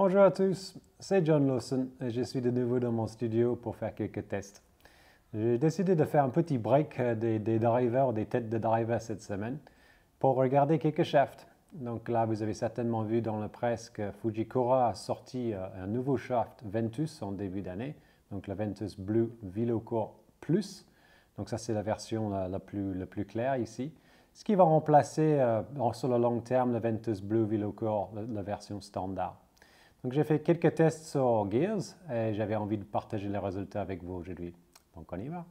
Bonjour à tous, c'est John Lawson et je suis de nouveau dans mon studio pour faire quelques tests. J'ai décidé de faire un petit break des drivers, des têtes de drivers cette semaine pour regarder quelques shafts. Donc là, vous avez certainement vu dans la presse que Fujikura a sorti un nouveau shaft Ventus en début d'année, donc le Ventus Blue VeloCore Plus. Donc ça, c'est la version la plus claire ici. Ce qui va remplacer sur le long terme le Ventus Blue VeloCore, la version standard. Donc j'ai fait quelques tests sur Gears et j'avais envie de partager les résultats avec vous aujourd'hui. Donc on y va.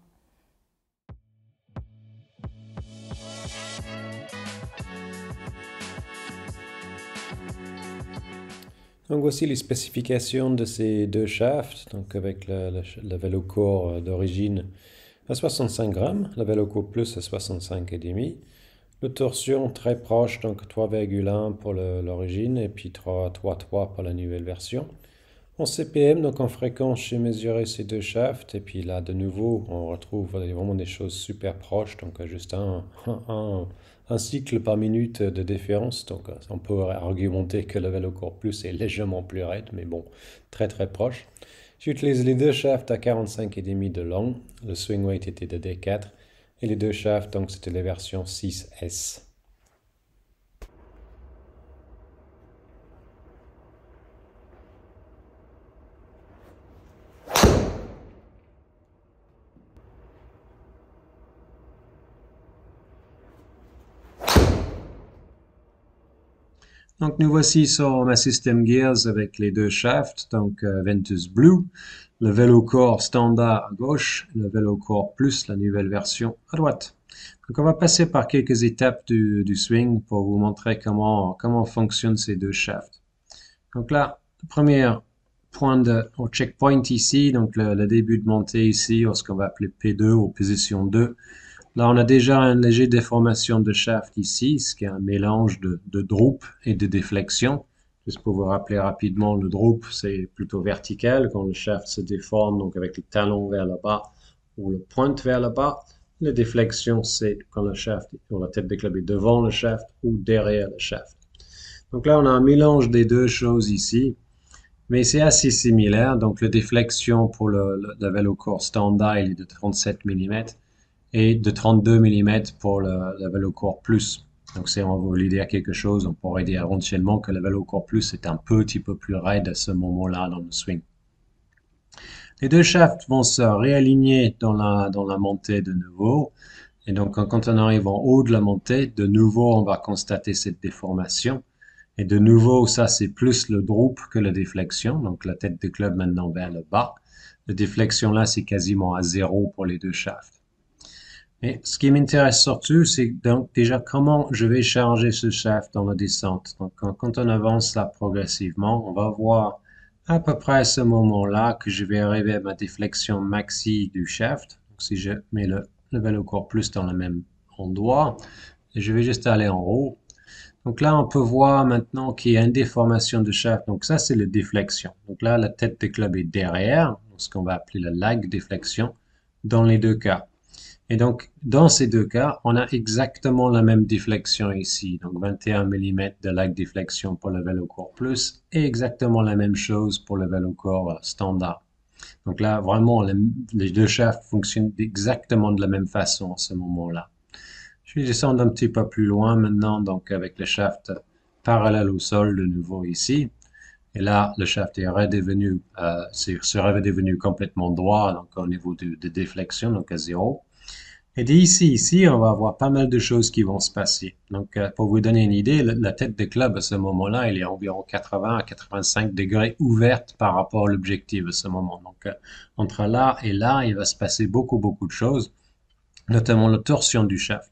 Donc voici les spécifications de ces deux shafts, donc avec la VeloCore d'origine à 65 grammes, la VeloCore Plus à 65,5. Le torsion très proche, donc 3,1 pour l'origine et puis 3,3 pour la nouvelle version. En CPM, donc en fréquence, j'ai mesuré ces deux shafts et puis là de nouveau on retrouve vraiment des choses super proches, donc juste un cycle par minute de différence. Donc on peut argumenter que le VeloCore Plus est légèrement plus raide, mais bon, très très proche. J'utilise les deux shafts à 45,5 de long, le swing weight était de D4 et les deux shafts, donc c'était les versions 6S. Donc nous voici sur ma système Gears avec les deux shafts, donc Ventus Blue, le VeloCore standard à gauche, le VeloCore Plus, la nouvelle version à droite. Donc on va passer par quelques étapes du swing pour vous montrer comment fonctionnent ces deux shafts. Donc là, le premier point au checkpoint ici, donc le début de montée ici, ce qu'on va appeler P2 ou position 2. Là, on a déjà une légère déformation de shaft ici, ce qui est un mélange de droop et de déflexion. Juste pour vous rappeler rapidement, le droop, c'est plutôt vertical, quand le shaft se déforme, donc avec le talon vers le bas ou le pointe vers le bas. La déflexion, c'est quand le shaft, ou la tête de club est devant le shaft ou derrière le shaft. Donc là, on a un mélange des deux choses ici, mais c'est assez similaire. Donc, la déflexion pour le VeloCore standard, il est de 37 mm et de 32 mm pour le VeloCore Plus. Donc, si on veut dire quelque chose, on pourrait dire éventuellement que le VeloCore Plus est un petit peu plus raide à ce moment-là dans le swing. Les deux shafts vont se réaligner dans la montée de nouveau. Et donc, quand on arrive en haut de la montée, de nouveau, on va constater cette déformation. Et de nouveau, ça, c'est plus le droop que la déflexion. Donc, la tête de club maintenant vers le bas. La déflexion là, c'est quasiment à zéro pour les deux shafts. Et ce qui m'intéresse surtout, c'est donc déjà comment je vais charger ce shaft dans la descente. Donc, quand on avance là progressivement, on va voir à peu près à ce moment-là que je vais arriver à ma déflexion maxi du shaft. Donc, si je mets le VeloCore Plus dans le même endroit, et je vais juste aller en haut. Donc là, on peut voir maintenant qu'il y a une déformation de shaft. Donc ça, c'est la déflexion. Donc là, la tête de club est derrière, ce qu'on va appeler la lag déflexion, dans les deux cas. Et donc, dans ces deux cas, on a exactement la même déflexion ici. Donc 21 mm de lag déflexion pour le VeloCore Plus et exactement la même chose pour le VeloCore standard. Donc là, vraiment, les deux shafts fonctionnent exactement de la même façon à ce moment-là. Je vais descendre un petit peu plus loin maintenant, donc avec le shaft parallèle au sol de nouveau ici. Et là, le shaft est redevenu, serait redevenu complètement droit, donc au niveau de déflexion, donc à zéro. Et d'ici, on va avoir pas mal de choses qui vont se passer. Donc, pour vous donner une idée, la tête de club à ce moment-là, elle est environ 80 à 85 degrés ouverte par rapport à l'objectif à ce moment. Donc, entre là et là, il va se passer beaucoup de choses, notamment la torsion du shaft.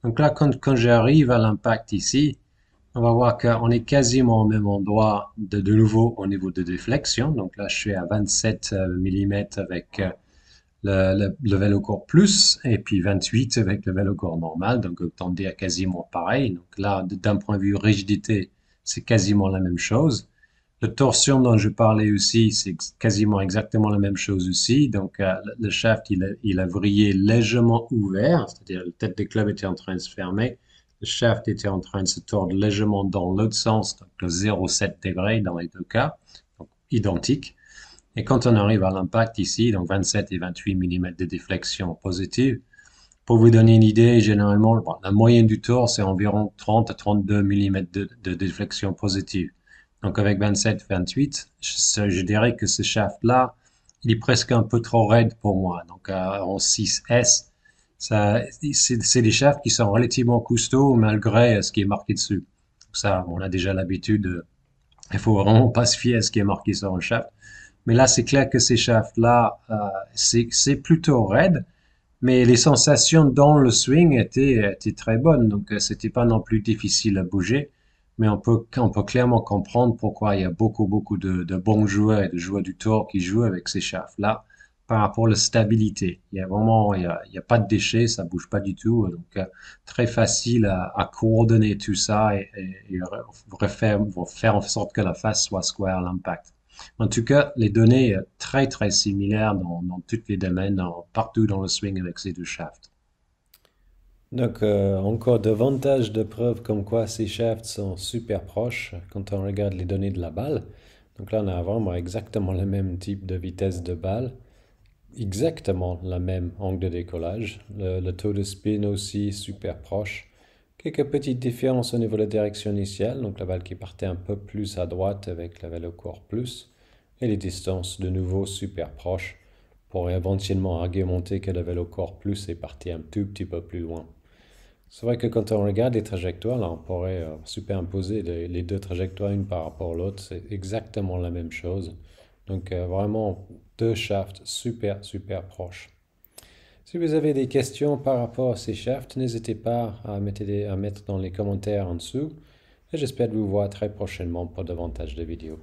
Donc là, quand j'arrive à l'impact ici, on va voir qu'on est quasiment au même endroit de nouveau au niveau de déflexion. Donc là, je suis à 27 mm avec le VeloCore Plus et puis 28 avec le VeloCore normal. Donc autant dire quasiment pareil. Donc là, d'un point de vue rigidité, c'est quasiment la même chose. La torsion dont je parlais aussi, c'est quasiment exactement la même chose aussi. Donc, le shaft, il a vrillé légèrement ouvert, c'est-à-dire la tête de club était en train de se fermer. le shaft était en train de se tordre légèrement dans l'autre sens, donc le 0,7 degrés dans les deux cas, donc identique. Et quand on arrive à l'impact ici, donc 27 et 28 mm de déflexion positive, pour vous donner une idée, généralement, bon, la moyenne du tort, c'est environ 30 à 32 mm de déflexion positive. Donc avec 27-28, je dirais que ce shaft-là, il est presque un peu trop raide pour moi. Donc en 6S, ça, c'est des shafts qui sont relativement costauds malgré ce qui est marqué dessus. Ça, on a déjà l'habitude. Il faut vraiment pas se fier à ce qui est marqué sur un shaft. Mais là, c'est clair que ces shafts-là, c'est plutôt raide. Mais les sensations dans le swing étaient très bonnes, donc c'était pas non plus difficile à bouger. Mais on peut clairement comprendre pourquoi il y a beaucoup de bons joueurs et de joueurs du tour qui jouent avec ces shafts-là par rapport à la stabilité. Il y a pas de déchets, ça bouge pas du tout, donc très facile à coordonner tout ça et faire en sorte que la face soit square à l'impact. En tout cas, les données très similaires dans tous les domaines, partout dans le swing avec ces deux shafts. Donc, encore davantage de preuves comme quoi ces shafts sont super proches quand on regarde les données de la balle. Donc là, on a vraiment exactement le même type de vitesse de balle, exactement la même angle de décollage. Le taux de spin aussi super proche. Quelques petites différences au niveau de la direction initiale, donc la balle qui partait un peu plus à droite avec la Velocore Plus, et les distances de nouveau super proches pour éventuellement argumenter que la Velocore Plus est partie un tout petit peu plus loin. C'est vrai que quand on regarde les trajectoires, là, on pourrait superimposer les deux trajectoires une par rapport à l'autre. C'est exactement la même chose. Donc vraiment deux shafts super proches. Si vous avez des questions par rapport à ces shafts, n'hésitez pas à mettre dans les commentaires en dessous. Et j'espère de vous voir très prochainement pour davantage de vidéos.